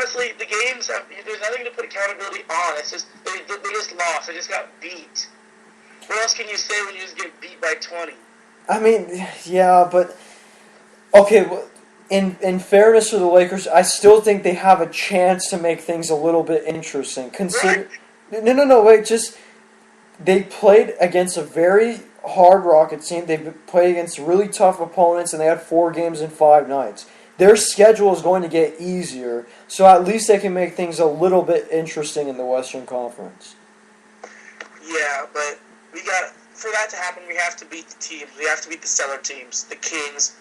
honestly, the games, there's nothing to put accountability on. It's just, they just lost. They just got beat. What else can you say when you just get beat by 20? I mean, yeah, but okay. In fairness to the Lakers, I still think they have a chance to make things a little bit interesting. What? No, wait, just they played against a very hard Rockets team. They played against really tough opponents, and they had 4 games in 5 nights. Their schedule is going to get easier, so at least they can make things a little bit interesting in the Western Conference. Yeah, but for that to happen, we have to beat the teams. We have to beat the stellar teams, the Kings,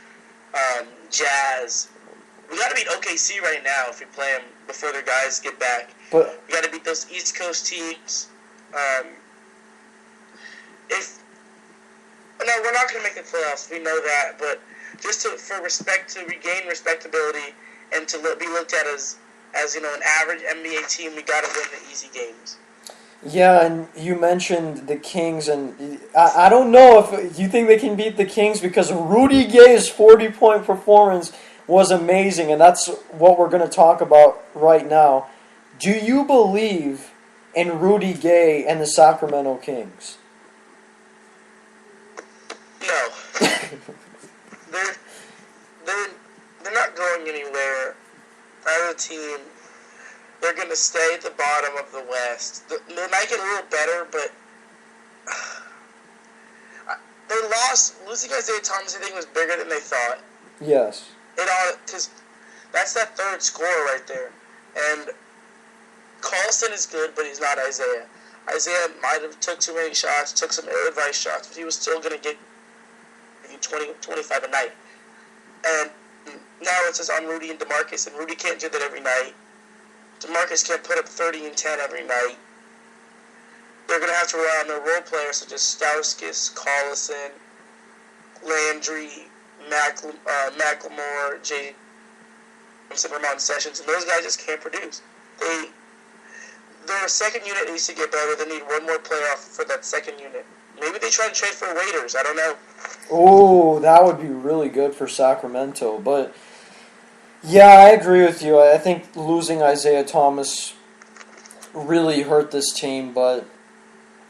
Jazz. We got to beat OKC right now if we play them before their guys get back. But we got to beat those East Coast teams. No, we're not going to make the playoffs. We know that, but just for respect, to regain respectability and to be looked at as an average NBA team, we got to win the easy games. yeah, and you mentioned the Kings, and I don't know if you think they can beat the Kings because Rudy Gay's 40-point performance was amazing, and that's what we're going to talk about right now. Do you believe in Rudy Gay and the Sacramento Kings? No. They're not going anywhere. As a team, they're going to stay at the bottom of the West. They might get a little better, but they lost. Losing Isaiah Thomas, I think, was bigger than they thought. Yes. Because that's that third scorer right there. And Carlson is good, but he's not Isaiah. Isaiah might have took too many shots, took some ill-advised shots, but he was still going to get 20, 25 a night. And now it's just on Rudy and DeMarcus, and Rudy can't do that every night. DeMarcus can't put up 30 and 10 every night. They're going to have to rely on their role players such as Stauskas, Collison, Landry, McLemore, James, Ramon Sessions, and those guys just can't produce. Their second unit needs to get better. They need one more player off for that second unit. Maybe they try to trade for Waiters. I don't know. Oh, that would be really good for Sacramento. But, yeah, I agree with you. I think losing Isaiah Thomas really hurt this team. But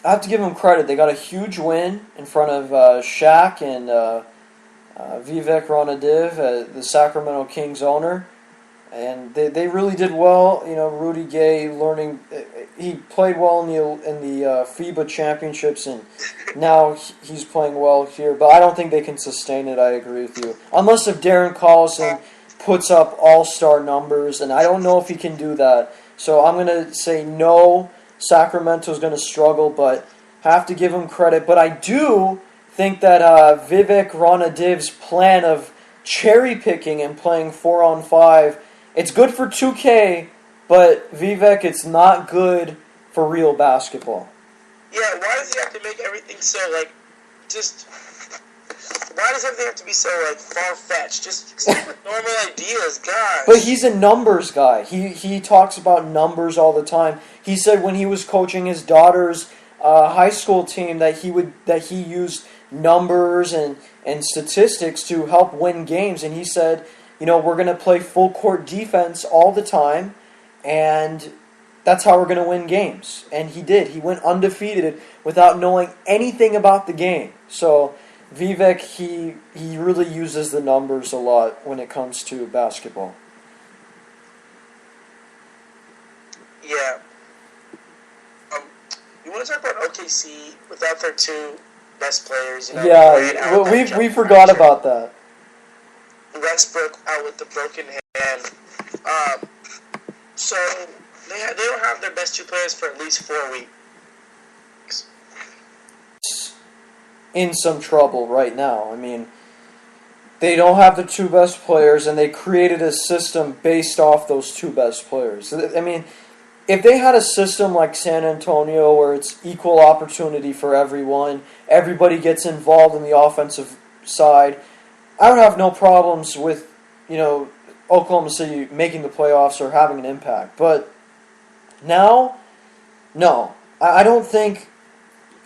I have to give them credit. They got a huge win in front of Shaq and Vivek Ranadiv, the Sacramento Kings owner. And they really did well. Rudy Gay he played well in the FIBA championships, and now he's playing well here. But I don't think they can sustain it. I agree with you, unless if Darren Collison puts up all-star numbers, and I don't know if he can do that. So I'm gonna say no. Sacramento's gonna struggle, but have to give him credit. But I do think that Vivek Ranadiv's plan of cherry picking and playing 4-on-5. It's good for 2K, but Vivek, it's not good for real basketball. Yeah, why does he have to make everything so, why does everything have to be so, far-fetched? Just stick with normal ideas, guys. But he's a numbers guy. He talks about numbers all the time. He said when he was coaching his daughter's high school team that he used numbers and statistics to help win games, and he said, we're going to play full court defense all the time, and that's how we're going to win games. And he did. He went undefeated without knowing anything about the game. So Vivek, he really uses the numbers a lot when it comes to basketball. Yeah. You want to talk about OKC without their 2 best players? Yeah, we forgot about that. Westbrook out with the broken hand. So they don't have their best 2 players for at least 4 weeks. In some trouble right now. I mean, they don't have the 2 best players, and they created a system based off those 2 best players. I mean, if they had a system like San Antonio where it's equal opportunity for everyone, everybody gets involved in the offensive side, I would have no problems with, Oklahoma City making the playoffs or having an impact. But now, no. I don't think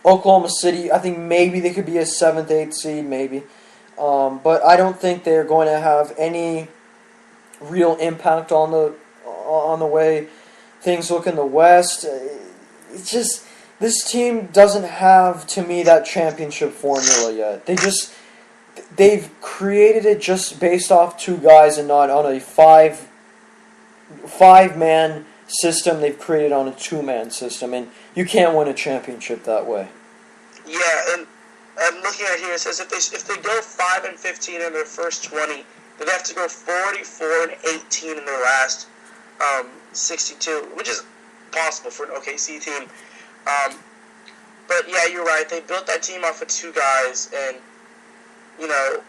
Oklahoma City, I think maybe they could be a 7th, 8th seed, maybe. But I don't think they're going to have any real impact on on the way things look in the West. It's just this team doesn't have, to me, that championship formula yet. They've created it just based off two guys and not on a five-man system. They've created on a two-man system, and you can't win a championship that way. Yeah, and I'm looking at here. It says if they go 5-15 in their first 20, they'd have to go 44-18 in their last 62, which is possible for an OKC team. But yeah, you're right. They built that team off of two guys, and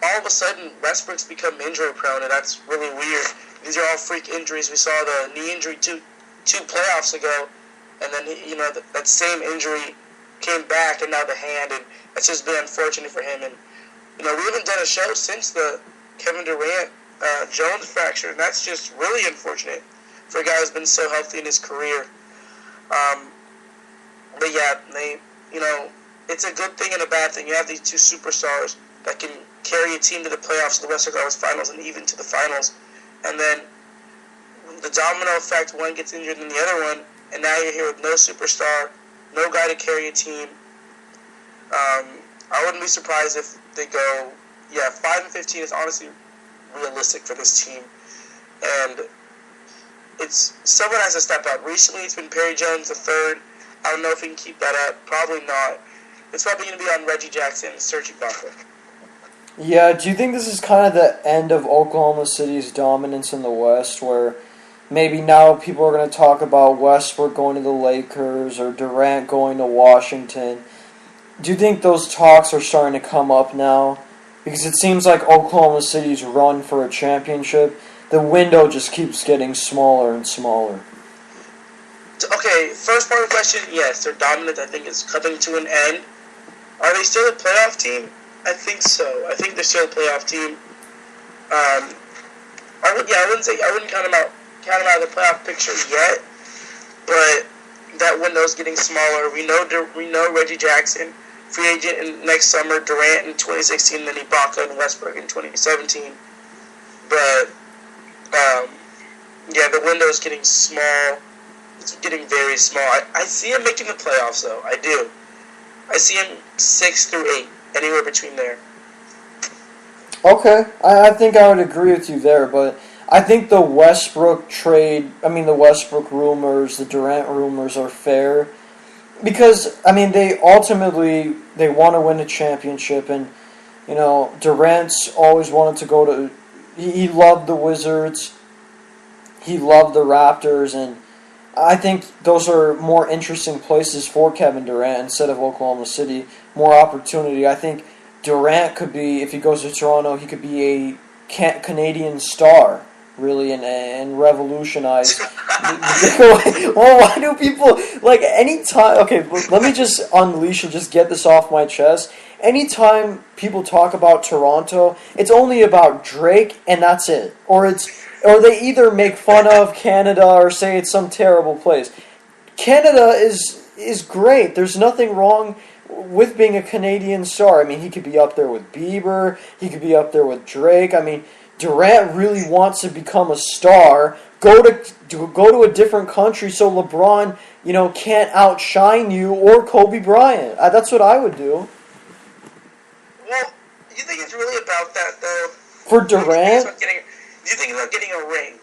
all of a sudden Westbrook's become injury prone, and that's really weird. These are all freak injuries. We saw the knee injury two playoffs ago, and then that same injury came back, and now the hand, and that's just been unfortunate for him. And we haven't done a show since the Kevin Durant Jones fracture, and that's just really unfortunate for a guy who's been so healthy in his career. But yeah, it's a good thing and a bad thing. You have these two superstars that can carry a team to the playoffs, the Western Conference Finals, and even to the finals. And then the domino effect, one gets injured than the other one, and now you're here with no superstar, no guy to carry a team. I wouldn't be surprised if they go, 5-15 is honestly realistic for this team. And someone has to step up. Recently, it's been Perry Jones the third. I don't know if he can keep that up. Probably not. It's probably going to be on Reggie Jackson and Serge Ibaka. Yeah, do you think this is kind of the end of Oklahoma City's dominance in the West, where maybe now people are going to talk about Westbrook going to the Lakers or Durant going to Washington? Do you think those talks are starting to come up now? Because it seems like Oklahoma City's run for a championship, the window just keeps getting smaller and smaller. Okay, first part of the question, yes, they're dominant. I think it's coming to an end. Are they still a playoff team? I think so. I think they're still a playoff team. I wouldn't count them out of the playoff picture yet, but that window's getting smaller. We know Reggie Jackson, free agent next summer, Durant in 2016, then Ibaka and Westbrook in 2017. But the window's getting small. It's getting very small. I see him making the playoffs, though. I do. I see him 6 through 8, anywhere between there. Okay, I think I would agree with you there, but I think the Westbrook rumors, the Durant rumors are fair, because they ultimately want to win a championship, and Durant's always wanted to go to. He loved the Wizards, he loved the Raptors, and I think those are more interesting places for Kevin Durant instead of Oklahoma City. More opportunity. I think Durant could be, if he goes to Toronto, he could be a Canadian star, really, and revolutionize. Well, why do people, anytime, okay, let me just unleash and just get this off my chest. Anytime people talk about Toronto, it's only about Drake, and that's it. Or they either make fun of Canada or say it's some terrible place. Canada is great. There's nothing wrong with being a Canadian star. He could be up there with Bieber. He could be up there with Drake. Durant really wants to become a star. Go to a different country so LeBron, can't outshine you or Kobe Bryant. That's what I would do. Well, you think it's really about that, though? For Durant? Do you think he's not getting a ring?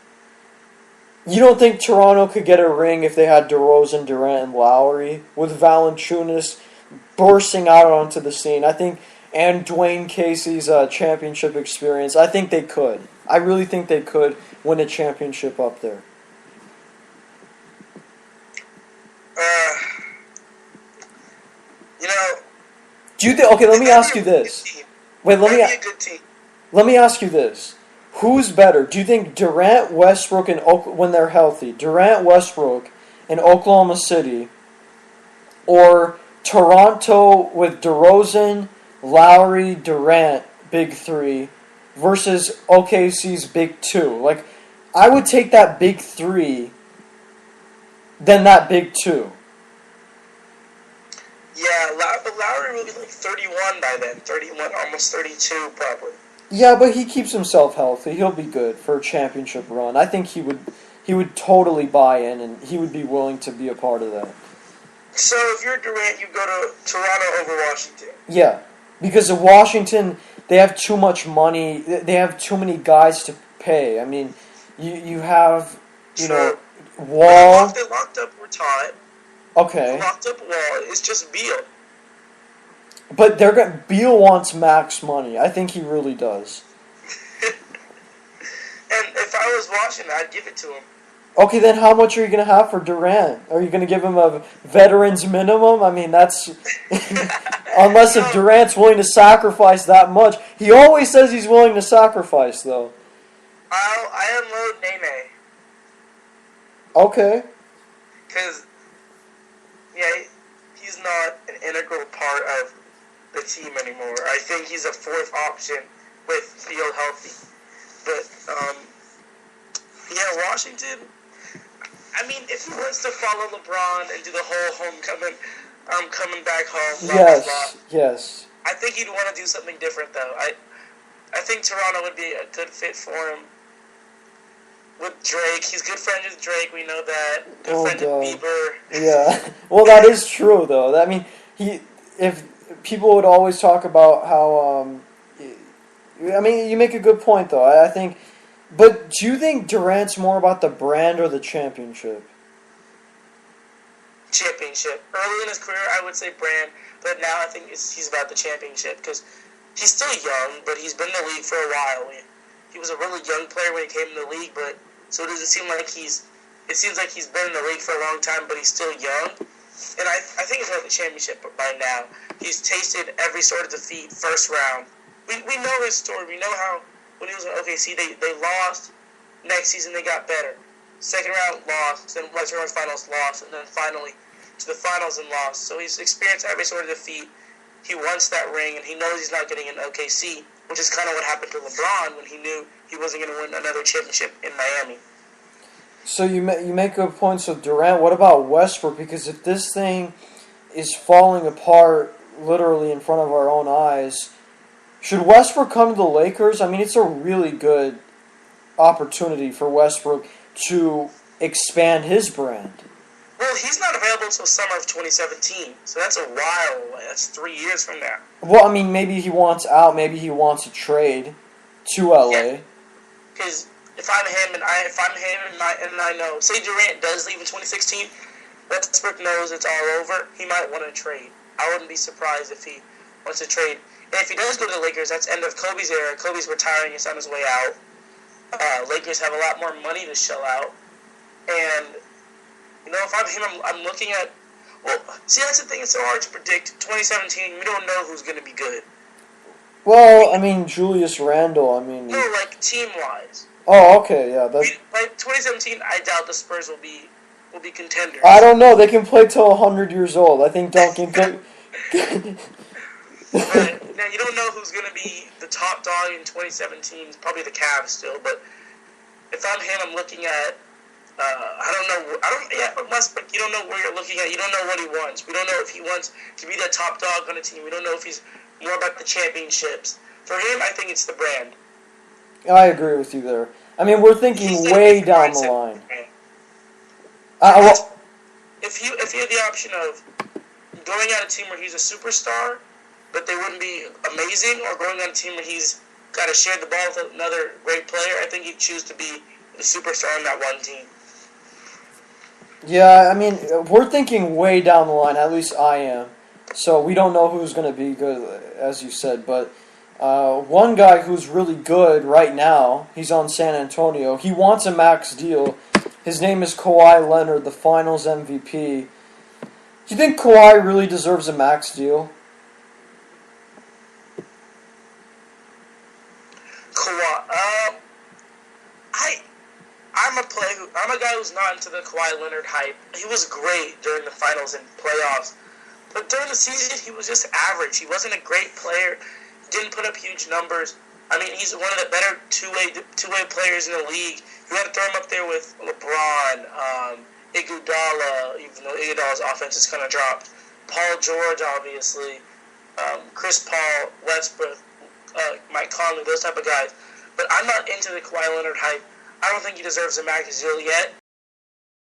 You don't think Toronto could get a ring if they had DeRozan, Durant, and Lowry with Valanciunas bursting out onto the scene? And Dwayne Casey's championship experience, I think they could. I really think they could win a championship up there. Do you think? Okay, let me ask you this. Wait, let me ask you this. Who's better? Do you think Durant, Westbrook, when they're healthy, Durant, Westbrook, in Oklahoma City, or Toronto with DeRozan, Lowry, Durant, big three, versus OKC's big two? I would take that big three than that big two. Yeah, but Lowry will be 31 by then. 31, almost 32 probably. Yeah, but he keeps himself healthy. He'll be good for a championship run. I think he he would totally buy in, and he would be willing to be a part of that. So if you're Durant, you go to Toronto over Washington. Yeah, because of Washington, they have too much money. They have too many guys to pay. I mean, you have, Wall. They locked up Rataj. Okay. The locked up Wall is just Beal. But Beal wants max money. I think he really does. And if I was Washington, I'd give it to him. Okay, then how much are you going to have for Durant? Are you going to give him a veteran's minimum? I mean, that's... Unless if Durant's willing to sacrifice that much. He always says he's willing to sacrifice, though. I unload Nene. Okay. Because, he's not an integral part of the team anymore. I think he's a fourth option with Field healthy. But, Washington... I mean, if he wants to follow LeBron and do the whole homecoming, I'm coming back home, blah, yes, blah, blah. Yes. I think he'd want to do something different, though. I think Toronto would be a good fit for him. With Drake, he's good friends with Drake, we know that. Good friends with Bieber. Yeah. Well, that is true, though. I mean, if people would always talk about how, I mean, you make a good point, though. I think... But do you think Durant's more about the brand or the championship? Championship. Early in his career, I would say brand, but now I think he's about the championship because he's still young, but he's been in the league for a while. He was a really young player when he came in the league, but so it doesn't seem like it seems like he's been in the league for a long time, but he's still young. And I think he's about the championship by now. He's tasted every sort of defeat first round. We know his story. We know how when he was in OKC, they lost. Next season, they got better. Second round, lost. Then Western Conference Finals, lost. And then finally to the finals and lost. So he's experienced every sort of defeat. He wants that ring, and he knows he's not getting an OKC, which is kind of what happened to LeBron when he knew he wasn't going to win another championship in Miami. So you make good points with Durant. What about Westbrook? Because if this thing is falling apart literally in front of our own eyes... Should Westbrook come to the Lakers? I mean, it's a really good opportunity for Westbrook to expand his brand. Well, he's not available until summer of 2017, so that's a while away. That's 3 years from now. Well, I mean, maybe he wants out. Maybe he wants a trade to LA. Because if I'm him and I know, say Durant does leave in 2016, Westbrook knows it's all over. He might want to trade. I wouldn't be surprised if he wants to trade. And if he does go to the Lakers, that's end of Kobe's era. Kobe's retiring. He's on his way out. Lakers have a lot more money to shell out. And, if I'm him, I'm looking at... Well, see, that's the thing. It's so hard to predict. 2017, we don't know who's going to be good. Well, I mean, Julius Randle, No, like, team-wise. Oh, okay, yeah. By 2017, I doubt the Spurs will be contenders. I don't know. They can play till 100 years old. I think Duncan could... Now, you don't know who's going to be the top dog in 2017. It's probably the Cavs still, but if I'm him, I'm looking at, Westbrook, you don't know where you're looking at. You don't know what he wants. We don't know if he wants to be the top dog on a team. We don't know if he's more about the championships. For him, I think it's the brand. I agree with you there. I mean, we're thinking way down the line. If you had the option of going on a team where he's a superstar, but they wouldn't be amazing, or going on a team where he's got to share the ball with another great player, I think he'd choose to be the superstar on that one team. Yeah, I mean, we're thinking way down the line, at least I am. So we don't know who's going to be good, as you said, but one guy who's really good right now, he's on San Antonio. He wants a max deal. His name is Kawhi Leonard, the Finals MVP. Do you think Kawhi really deserves a max deal? Kawhi, I'm a guy who's not into the Kawhi Leonard hype. He was great during the finals and playoffs, but during the season he was just average. He wasn't a great player. Didn't put up huge numbers. I mean, he's one of the better two-way players in the league. You had to throw him up there with LeBron, Iguodala, even though Iguodala's offense has kind of dropped. Paul George, obviously, Chris Paul, Westbrook, Mike Conley, those type of guys. But I'm not into the Kawhi Leonard hype. I don't think he deserves a max deal yet.